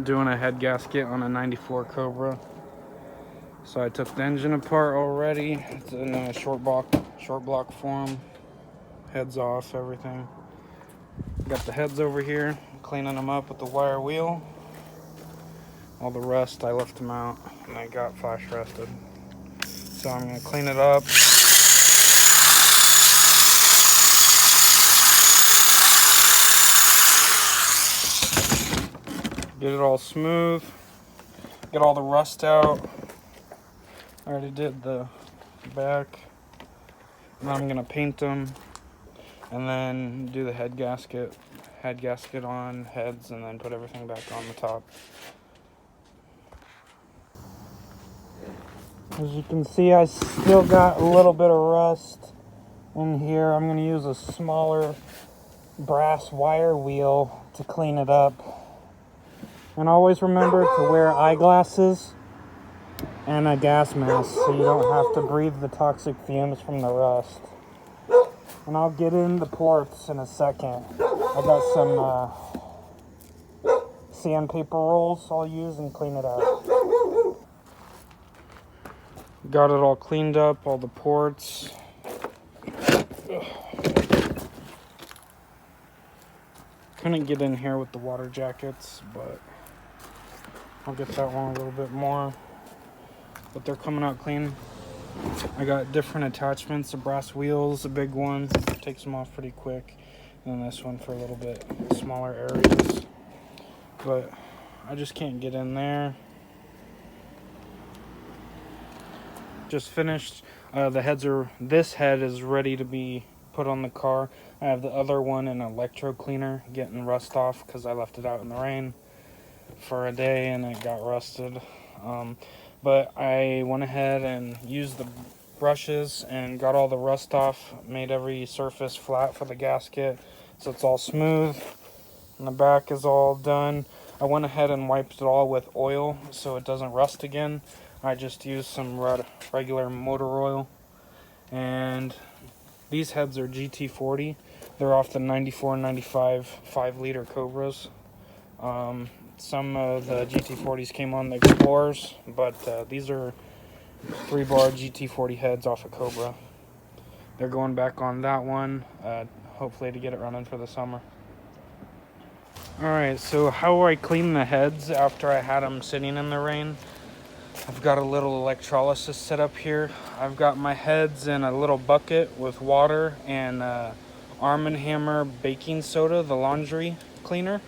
doing a head gasket on a 94 Cobra. So I took the engine apart already. It's in a short block form. Heads off, everything. Got the heads over here, cleaning them up with the wire wheel. All the rust, I left them out and they got flash rusted. So I'm gonna clean it up. Get it all smooth. Get all the rust out. I already did the back. Now I'm gonna paint them and then do the head gasket on heads, and then put everything back on the top. As you can see, I still got a little bit of rust in here. I'm going to use a smaller brass wire wheel to clean it up. And always remember to wear eyeglasses and a gas mask so you don't have to breathe the toxic fumes from the rust. And I'll get in the ports in a second. I got some sandpaper rolls I'll use and clean it up. Got it all cleaned up, all the ports. Couldn't get in here with the water jackets, but I'll get that one a little bit more. But they're coming out clean. I got different attachments, the brass wheels, a big one, takes them off pretty quick. And then this one for a little bit smaller areas. But I just can't get in there. Just finished. This head is ready to be put on the car. I have the other one in electro cleaner getting rust off because I left it out in the rain for a day and it got rusted. But I went ahead and used the brushes and got all the rust off, made every surface flat for the gasket so it's all smooth, and the back is all done. I went ahead and wiped it all with oil so it doesn't rust again. I just used some regular motor oil. And these heads are GT40. They're off the 94 and 95 5-liter Cobras. Some of the GT40s came on the Explorers, but these are 3-bar GT40 heads off a Cobra. They're going back on that one, hopefully to get it running for the summer. Alright, so how I clean the heads after I had them sitting in the rain. I've got a little electrolysis set up here. I've got my heads in a little bucket with water and Arm & Hammer baking soda, the laundry cleaner.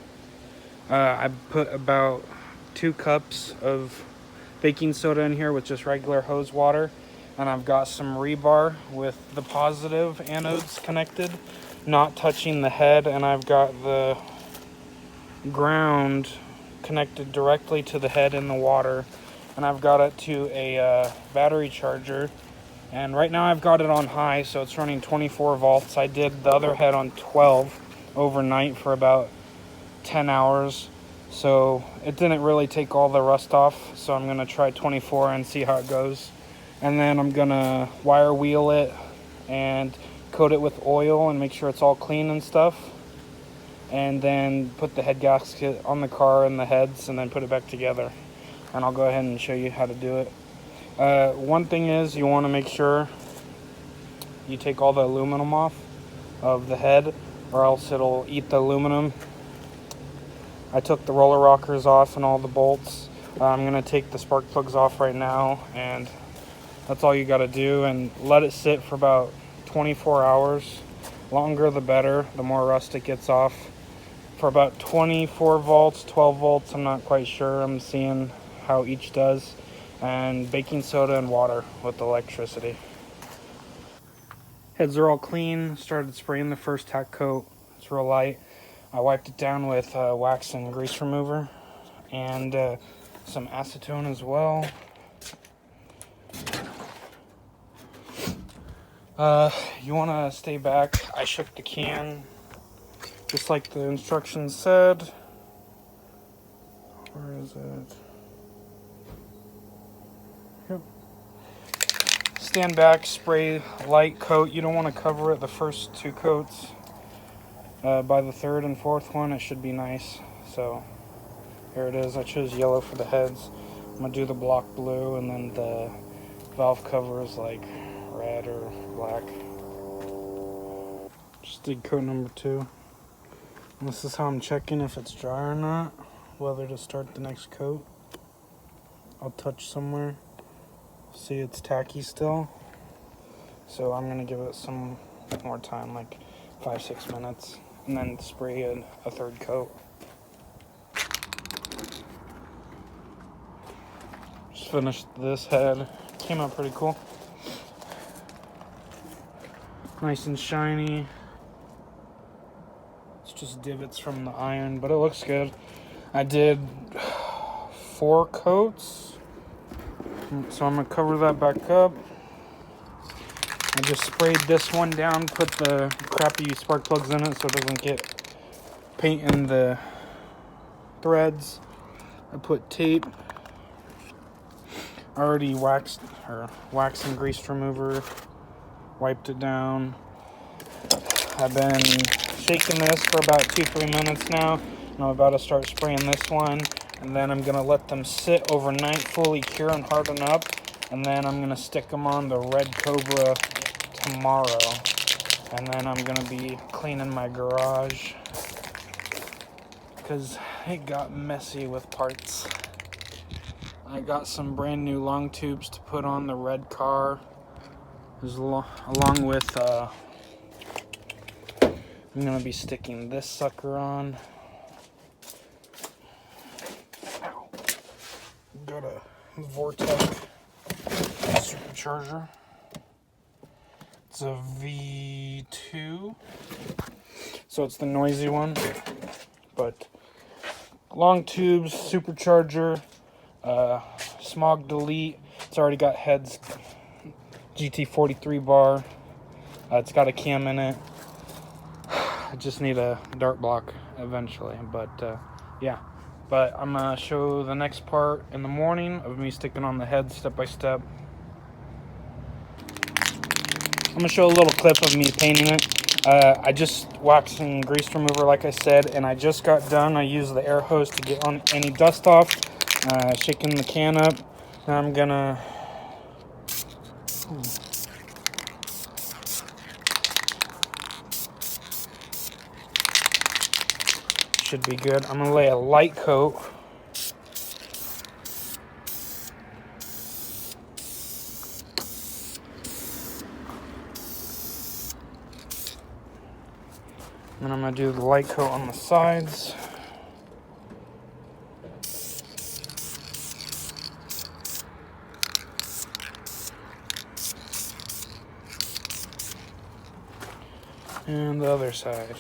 I put about 2 cups of baking soda in here with just regular hose water. And I've got some rebar with the positive anodes connected, not touching the head. And I've got the ground connected directly to the head in the water. And I've got it to a battery charger. And right now I've got it on high, so it's running 24 volts. I did the other head on 12 overnight for about 10 hours. So it didn't really take all the rust off. So I'm going to try 24 and see how it goes. And then I'm going to wire wheel it and coat it with oil and make sure it's all clean and stuff. And then put the head gasket on the car and the heads and then put it back together. And I'll go ahead and show you how to do it. One thing is you want to make sure you take all the aluminum off of the head or else it'll eat the aluminum. I took the roller rockers off and all the bolts. I'm going to take the spark plugs off right now, and that's all you got to do, and let it sit for about 24 hours. Longer the better, the more rust it gets off. For about 24 volts, 12 volts, I'm not quite sure. I'm seeing how each does. And baking soda and water with electricity. Heads are all clean. Started spraying the first tack coat. It's real light. I wiped it down with wax and grease remover and some acetone as well. You want to stay back. I shook the can just like the instructions said. Where is it? Yep. Stand back, spray light coat. You don't want to cover it the first 2 coats. By the 3rd and 4th one, it should be nice. So Here it is. I chose yellow for the heads. I'm gonna do the block blue, and then the valve cover is like red or black. Just did coat number 2. And this is how I'm checking if it's dry or not, whether to start the next coat. I'll touch somewhere. See, it's tacky still. So I'm gonna give it some more time, like 5-6 minutes, and then spray a third coat. Just finished this head. Came out pretty cool. Nice and shiny. It's just divots from the iron, but it looks good. I did 4 coats, so I'm gonna cover that back up. I just sprayed this one down, put the crappy spark plugs in it so it doesn't get paint in the threads. I put tape. I already waxed and grease remover, wiped it down. I've been shaking this for about 2-3 minutes now, and I'm about to start spraying this one, and then I'm gonna let them sit overnight, fully cure and harden up, and then I'm gonna stick them on the red cobra tomorrow, and then I'm gonna be cleaning my garage because it got messy with parts. I got some brand new long tubes to put on the red car, along with I'm gonna be sticking this sucker on. Got a Vortec supercharger. It's a V2, so it's the noisy one, but long tubes, supercharger, smog delete. It's already got heads, GT43 bar. It's got a cam in it. I just need a dart block eventually, but yeah. But I'm gonna show the next part in the morning of me sticking on the head step by step. I'm gonna show a little clip of me painting it. I just waxed and grease remover, like I said, and I just got done. I used the air hose to get on any dust off, shaking the can up. Now I'm gonna should be good. I'm gonna lay a light coat. And I'm gonna do the light coat on the sides. And the other side.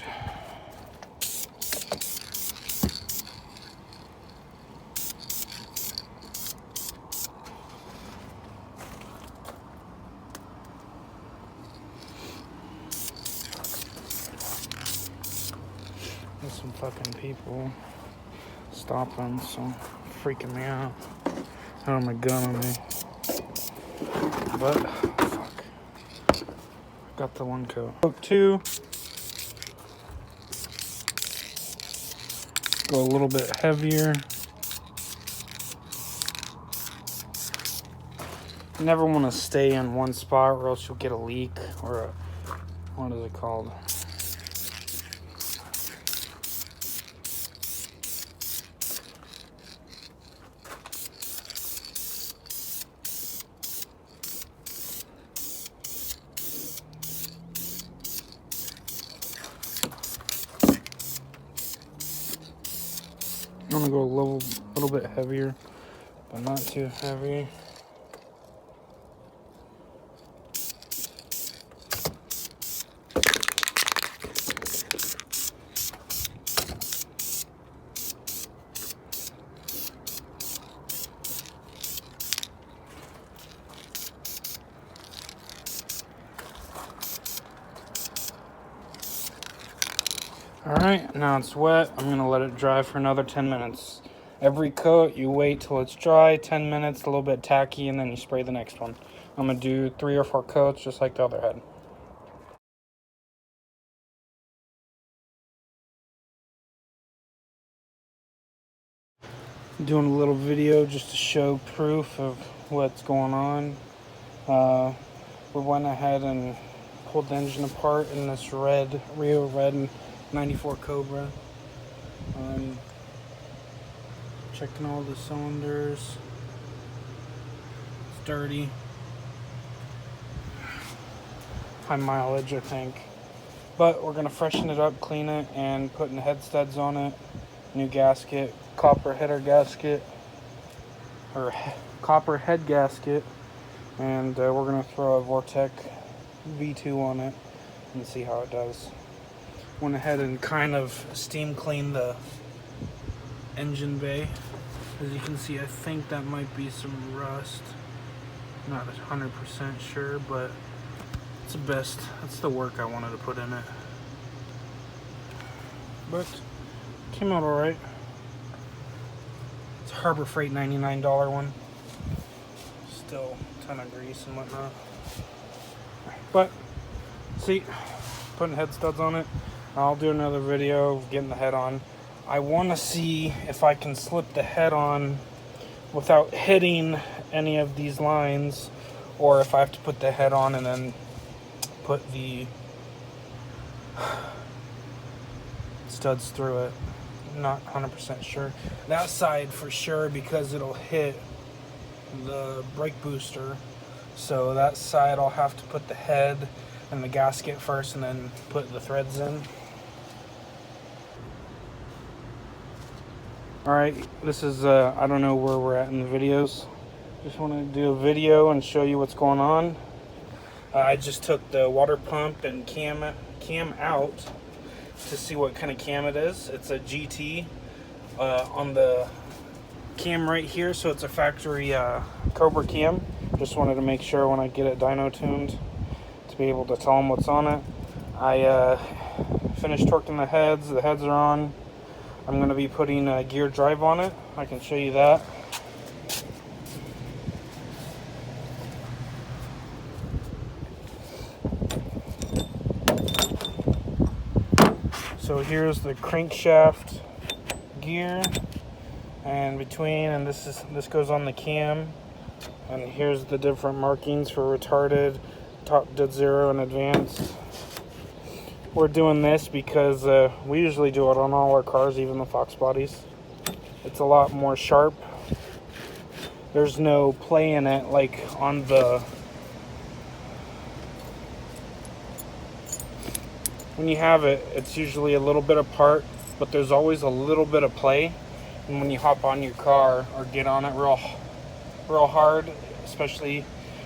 There's some fucking people stopping, so freaking me out. I don't have my gun on me. But fuck. Got the one coat. Coat 2. Go a little bit heavier. You never want to stay in one spot or else you'll get a leak or a, what is it called? I'm gonna go a little bit heavier, but not too heavy. Alright, now it's wet. I'm gonna let it dry for another 10 minutes. Every coat, you wait till it's dry, 10 minutes, a little bit tacky, and then you spray the next one. I'm gonna do 3 or 4 coats, just like the other head. doing a little video just to show proof of what's going on. We went ahead and pulled the engine apart in this Rio Red 94 Cobra. Checking all the cylinders. It's dirty. High mileage, I think. But we're gonna freshen it up, clean it, and put new head studs on it. New gasket, copper header gasket, or copper head gasket, and we're gonna throw a Vortec V2 on it and see how it does. Went ahead and kind of steam cleaned the engine bay. As you can see, I think that might be some rust. Not 100% sure, but it's the best. That's the work I wanted to put in it. But came out alright. It's a Harbor Freight $99 one. Still a ton of grease and whatnot. But see, putting head studs on it. I'll do another video of getting the head on. I want to see if I can slip the head on without hitting any of these lines, or if I have to put the head on and then put the studs through it. Not 100% sure. That side for sure, because it'll hit the brake booster. So that side I'll have to put the head and the gasket first and then put the threads in. Alright, this is, I don't know where we're at in the videos. Just want to do a video and show you what's going on. I just took the water pump and cam out to see what kind of cam it is. It's a GT on the cam right here, so it's a factory Cobra cam. Just wanted to make sure when I get it dyno tuned to be able to tell them what's on it. I finished torquing the heads are on. I'm going to be putting a gear drive on it. I can show you that. So here's the crankshaft gear, and between, and this goes on the cam, and here's the different markings for retarded, top, dead zero, and advanced. We're doing this because we usually do it on all our cars, even the Fox bodies. It's a lot more sharp. There's no play in it like on the... When you have it, it's usually a little bit apart, but there's always a little bit of play. And when you hop on your car or get on it real hard, especially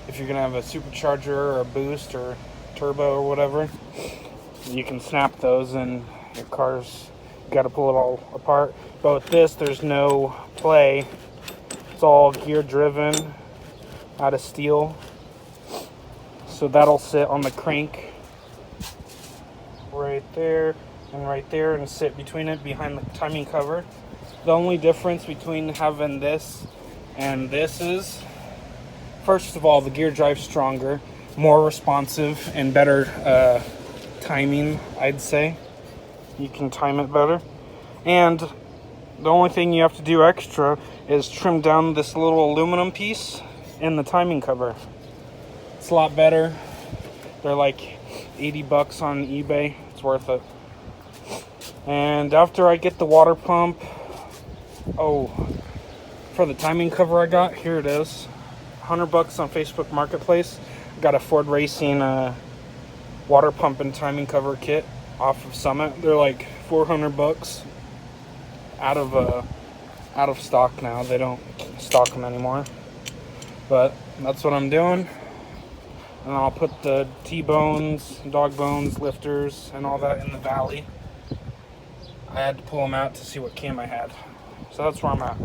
if you're gonna have a supercharger or a boost or turbo or whatever, you can snap those and your car's, you gotta pull it all apart. But with this, there's no play. It's all gear driven out of steel. So that'll sit on the crank right there and sit between it behind the timing cover. The only difference between having this and this is, first of all, the gear drive's stronger, more responsive, and better timing, I'd say. You can time it better. And the only thing you have to do extra is trim down this little aluminum piece in the timing cover. It's a lot better. They're like 80 bucks on eBay. It's worth it. And after I get the water pump, for the timing cover I got, here it is. 100 bucks on Facebook Marketplace. Got a Ford Racing water pump and timing cover kit off of Summit. They're like 400 bucks. Out of stock now. They don't stock them anymore. But that's what I'm doing. And I'll put the T-bones, dog bones, lifters, and all that in the valley. I had to pull them out to see what cam I had. So that's where I'm at.